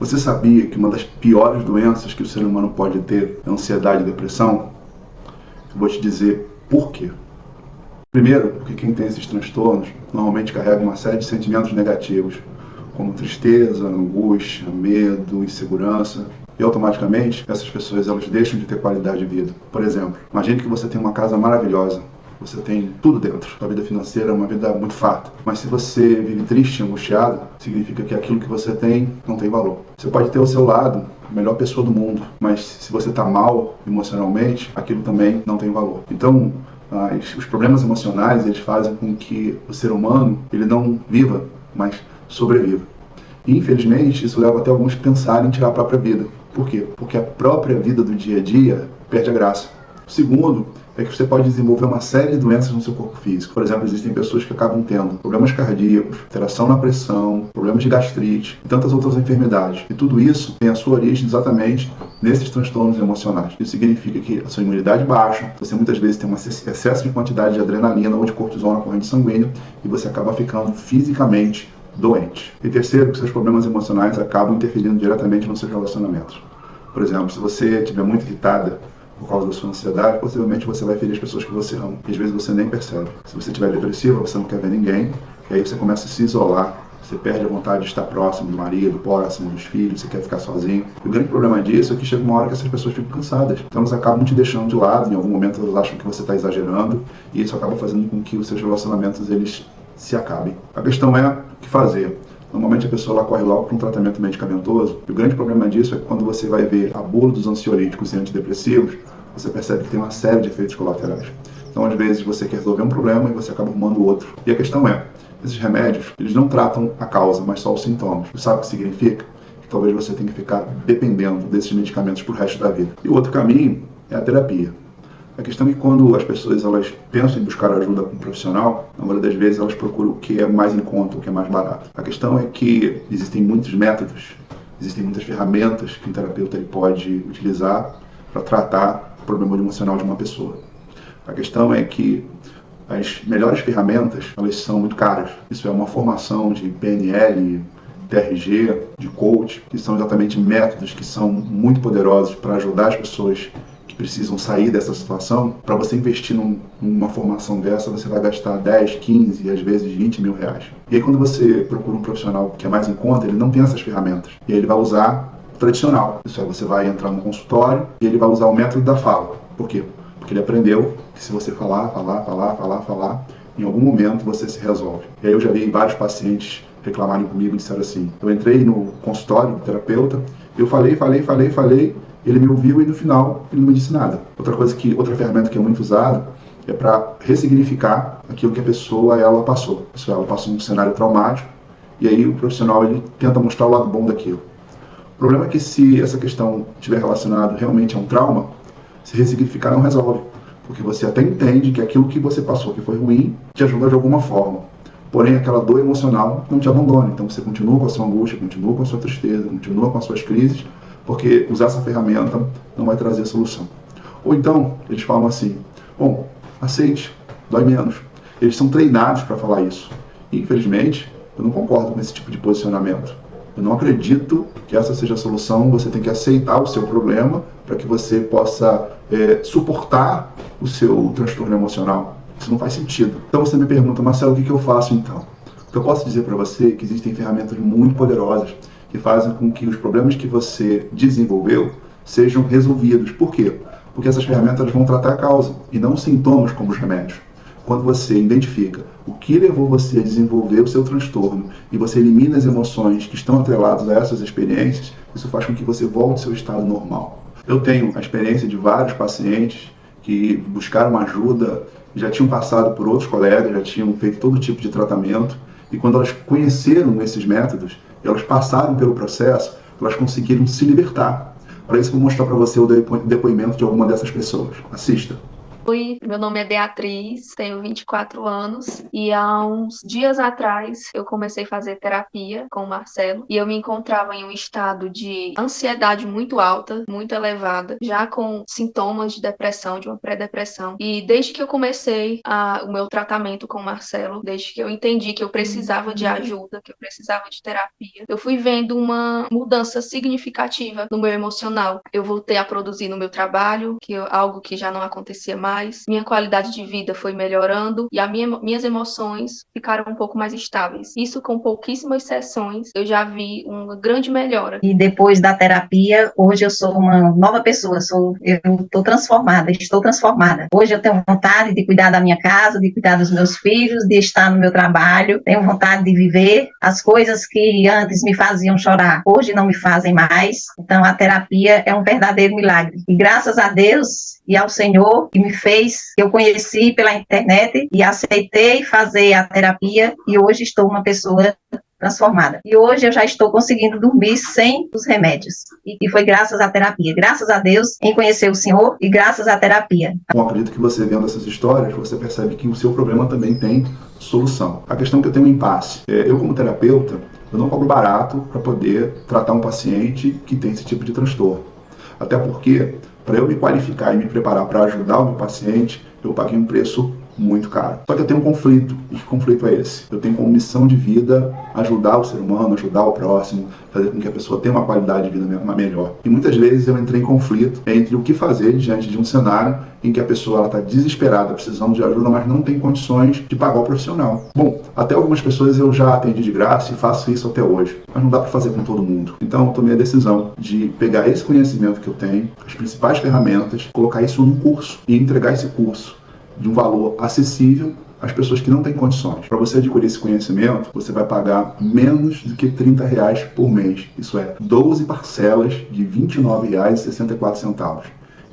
Você sabia que uma das piores doenças que o ser humano pode ter é ansiedade e depressão? Eu vou te dizer por quê. Primeiro, porque quem tem esses transtornos normalmente carrega uma série de sentimentos negativos, como tristeza, angústia, medo, insegurança. E automaticamente, essas pessoas elas deixam de ter qualidade de vida. Por exemplo, imagine que você tem uma casa maravilhosa. Você tem tudo dentro. Sua vida financeira é uma vida muito farta. Mas se você vive triste e angustiado, significa que aquilo que você tem não tem valor. Você pode ter ao seu lado a melhor pessoa do mundo, mas se você está mal emocionalmente, aquilo também não tem valor. Então, os problemas emocionais eles fazem com que o ser humano ele não viva, mas sobreviva. E, infelizmente, isso leva até alguns a pensarem em tirar a própria vida. Por quê? Porque a própria vida do dia a dia perde a graça. O segundo é que você pode desenvolver uma série de doenças no seu corpo físico. Por exemplo, existem pessoas que acabam tendo problemas cardíacos, alteração na pressão, problemas de gastrite e tantas outras enfermidades. E tudo isso tem a sua origem exatamente nesses transtornos emocionais. Isso significa que a sua imunidade baixa, você muitas vezes tem um excesso de quantidade de adrenalina ou de cortisol na corrente sanguínea e você acaba ficando fisicamente doente. E terceiro, que seus problemas emocionais acabam interferindo diretamente nos seus relacionamentos. Por exemplo, se você estiver muito irritada por causa da sua ansiedade, possivelmente você vai ferir as pessoas que você ama. E às vezes você nem percebe. Se você estiver depressiva, você não quer ver ninguém, e aí você começa a se isolar, você perde a vontade de estar próximo do marido, próximo dos filhos, você quer ficar sozinho. E o grande problema disso é que chega uma hora que essas pessoas ficam cansadas. Então elas acabam te deixando de lado, em algum momento elas acham que você está exagerando, e isso acaba fazendo com que os seus relacionamentos eles se acabem. A questão é o que fazer. Normalmente a pessoa ela corre logo para um tratamento medicamentoso. E o grande problema disso é que quando você vai ver a bula dos ansiolíticos e antidepressivos, você percebe que tem uma série de efeitos colaterais. Então, às vezes, você quer resolver um problema e você acaba arrumando outro. E a questão é, esses remédios, eles não tratam a causa, mas só os sintomas. Você sabe o que significa? Que talvez você tenha que ficar dependendo desses medicamentos pro resto da vida. E o outro caminho é a terapia. A questão é que quando as pessoas elas pensam em buscar ajuda com um profissional, na maioria das vezes elas procuram o que é mais em conta, o que é mais barato. A questão é que existem muitos métodos, existem muitas ferramentas que um terapeuta ele pode utilizar para tratar o problema emocional de uma pessoa. A questão é que as melhores ferramentas elas são muito caras. Isso é uma formação de PNL, TRG, de coach, que são exatamente métodos que são muito poderosos para ajudar as pessoas precisam sair dessa situação. Para você investir numa formação dessa, você vai gastar 10, 15 e às vezes 20 mil reais. E aí quando você procura um profissional que é mais em conta, ele não tem essas ferramentas. E aí ele vai usar o tradicional. Isso é, você vai entrar no consultório e ele vai usar o método da fala. Por quê? Porque ele aprendeu que se você falar, em algum momento você se resolve. E aí eu já vi vários pacientes reclamarem comigo e disseram assim, eu entrei no consultório do terapeuta, eu falei, ele me ouviu e no final ele não me disse nada. Outra ferramenta que é muito usada é para ressignificar aquilo que a pessoa ela passou. Ela passou um cenário traumático e aí o profissional ele tenta mostrar o lado bom daquilo. O problema é que se essa questão estiver relacionada realmente a um trauma, se ressignificar não resolve. Porque você até entende que aquilo que você passou que foi ruim te ajuda de alguma forma. Porém, aquela dor emocional não te abandona. Então você continua com a sua angústia, continua com a sua tristeza, continua com as suas crises, porque usar essa ferramenta não vai trazer a solução. Ou então, eles falam assim, bom, aceite, dói menos. Eles são treinados para falar isso. E, infelizmente, eu não concordo com esse tipo de posicionamento. Eu não acredito que essa seja a solução. Você tem que aceitar o seu problema para que você possa suportar o seu transtorno emocional. Isso não faz sentido. Então você me pergunta, Marcelo, o que eu faço então? O que eu posso dizer para você é que existem ferramentas muito poderosas que fazem com que os problemas que você desenvolveu sejam resolvidos. Por quê? Porque essas ferramentas vão tratar a causa e não sintomas como os remédios. Quando você identifica o que levou você a desenvolver o seu transtorno e você elimina as emoções que estão atreladas a essas experiências, isso faz com que você volte ao seu estado normal. Eu tenho a experiência de vários pacientes que buscaram ajuda, já tinham passado por outros colegas, já tinham feito todo tipo de tratamento, e quando elas conheceram esses métodos, elas passaram pelo processo, elas conseguiram se libertar. Para isso, eu vou mostrar para você o depoimento de alguma dessas pessoas. Assista. Oi, meu nome é Beatriz, tenho 24 anos e há uns dias atrás eu comecei a fazer terapia com o Marcelo e eu me encontrava em um estado de ansiedade muito alta, muito elevada, já com sintomas de depressão, de uma pré-depressão. E desde que eu comecei o meu tratamento com o Marcelo, desde que eu entendi que eu precisava de ajuda, que eu precisava de terapia, eu fui vendo uma mudança significativa no meu emocional. Eu voltei a produzir no meu trabalho, algo que já não acontecia mais. Minha qualidade de vida foi melhorando e minhas emoções ficaram um pouco mais estáveis. Isso com pouquíssimas sessões, eu já vi uma grande melhora. E depois da terapia, hoje eu sou uma nova pessoa, eu estou transformada, estou transformada. Hoje eu tenho vontade de cuidar da minha casa, de cuidar dos meus filhos, de estar no meu trabalho, tenho vontade de viver as coisas que antes me faziam chorar, hoje não me fazem mais. Então a terapia é um verdadeiro milagre. E graças a Deus e ao Senhor que me fez, que eu conheci pela internet e aceitei fazer a terapia e hoje estou uma pessoa transformada. E hoje eu já estou conseguindo dormir sem os remédios. E foi graças à terapia. Graças a Deus em conhecer o Senhor e graças à terapia. Bom, acredito que você vendo essas histórias, você percebe que o seu problema também tem solução. A questão é que eu tenho um impasse. Eu como terapeuta, eu não cobro barato para poder tratar um paciente que tem esse tipo de transtorno. Até porque, para eu me qualificar e me preparar para ajudar o meu paciente, eu paguei um preço muito caro. Só que eu tenho um conflito. E que conflito é esse? Eu tenho como missão de vida ajudar o ser humano, ajudar o próximo, fazer com que a pessoa tenha uma qualidade de vida melhor. E muitas vezes eu entrei em conflito entre o que fazer diante de um cenário em que a pessoa está desesperada, precisando de ajuda, mas não tem condições de pagar o profissional. Bom, até algumas pessoas eu já atendi de graça e faço isso até hoje, mas não dá para fazer com todo mundo. Então eu tomei a decisão de pegar esse conhecimento que eu tenho, as principais ferramentas, colocar isso num curso e entregar esse curso de um valor acessível às pessoas que não têm condições. Para você adquirir esse conhecimento, você vai pagar menos do que R$30 por mês. Isso é 12 parcelas de R$29,64.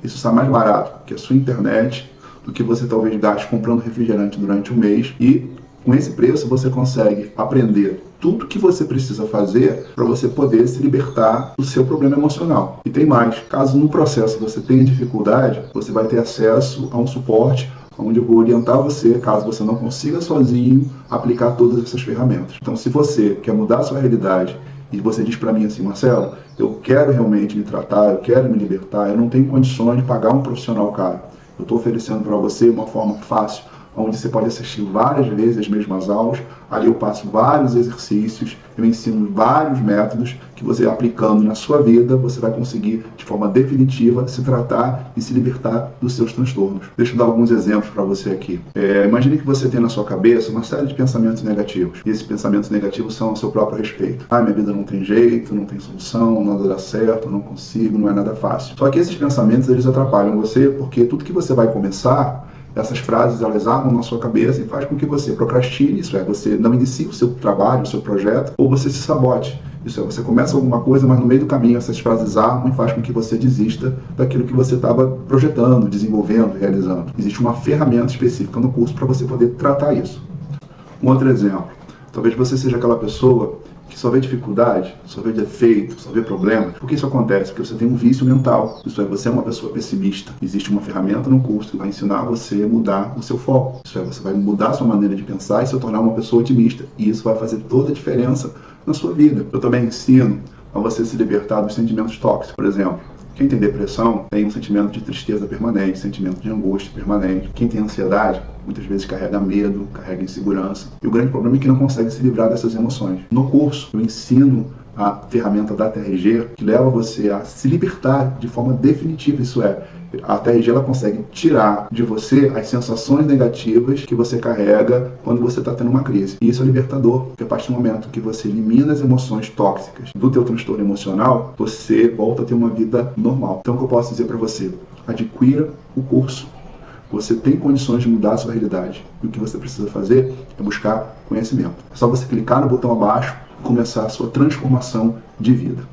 Isso está mais barato que a sua internet, do que você talvez gaste comprando refrigerante durante um mês. E com esse preço você consegue aprender tudo o que você precisa fazer para você poder se libertar do seu problema emocional. E tem mais, caso no processo você tenha dificuldade, você vai ter acesso a um suporte onde eu vou orientar você, caso você não consiga sozinho aplicar todas essas ferramentas. Então, se você quer mudar a sua realidade e você diz para mim assim, Marcelo, eu quero realmente me tratar, eu quero me libertar, eu não tenho condições de pagar um profissional caro. Eu estou oferecendo para você uma forma fácil, onde você pode assistir várias vezes as mesmas aulas. Ali eu passo vários exercícios, eu ensino vários métodos que você aplicando na sua vida, você vai conseguir de forma definitiva se tratar e se libertar dos seus transtornos. Deixa eu dar alguns exemplos para você aqui. Imagine que você tem na sua cabeça uma série de pensamentos negativos. E esses pensamentos negativos são a seu próprio respeito. Minha vida não tem jeito, não tem solução, nada dá certo, não consigo, não é nada fácil. Só que esses pensamentos, eles atrapalham você, porque tudo que você vai começar, essas frases, elas armam na sua cabeça e faz com que você procrastine, isso é, você não inicie o seu trabalho, o seu projeto, ou você se sabote. Isso é, você começa alguma coisa, mas no meio do caminho essas frases armam e faz com que você desista daquilo que você estava projetando, desenvolvendo, realizando. Existe uma ferramenta específica no curso para você poder tratar isso. Um outro exemplo, talvez você seja aquela pessoa que só vê dificuldade, só vê defeito, só vê problema. Por que isso acontece? Porque você tem um vício mental. Isso é, você é uma pessoa pessimista. Existe uma ferramenta no curso que vai ensinar você a mudar o seu foco. Isso é, você vai mudar a sua maneira de pensar e se tornar uma pessoa otimista. E isso vai fazer toda a diferença na sua vida. Eu também ensino a você se libertar dos sentimentos tóxicos. Por exemplo, quem tem depressão tem um sentimento de tristeza permanente, sentimento de angústia permanente. Quem tem ansiedade, muitas vezes carrega medo, carrega insegurança. E o grande problema é que não consegue se livrar dessas emoções. No curso, eu ensino a ferramenta da TRG, que leva você a se libertar de forma definitiva. Isso é, a TRG ela consegue tirar de você as sensações negativas que você carrega quando você está tendo uma crise. E isso é libertador, porque a partir do momento que você elimina as emoções tóxicas do teu transtorno emocional, você volta a ter uma vida normal. Então o que eu posso dizer para você? Adquira o curso. Você tem condições de mudar a sua realidade. E o que você precisa fazer é buscar conhecimento. É só você clicar no botão abaixo e começar a sua transformação de vida.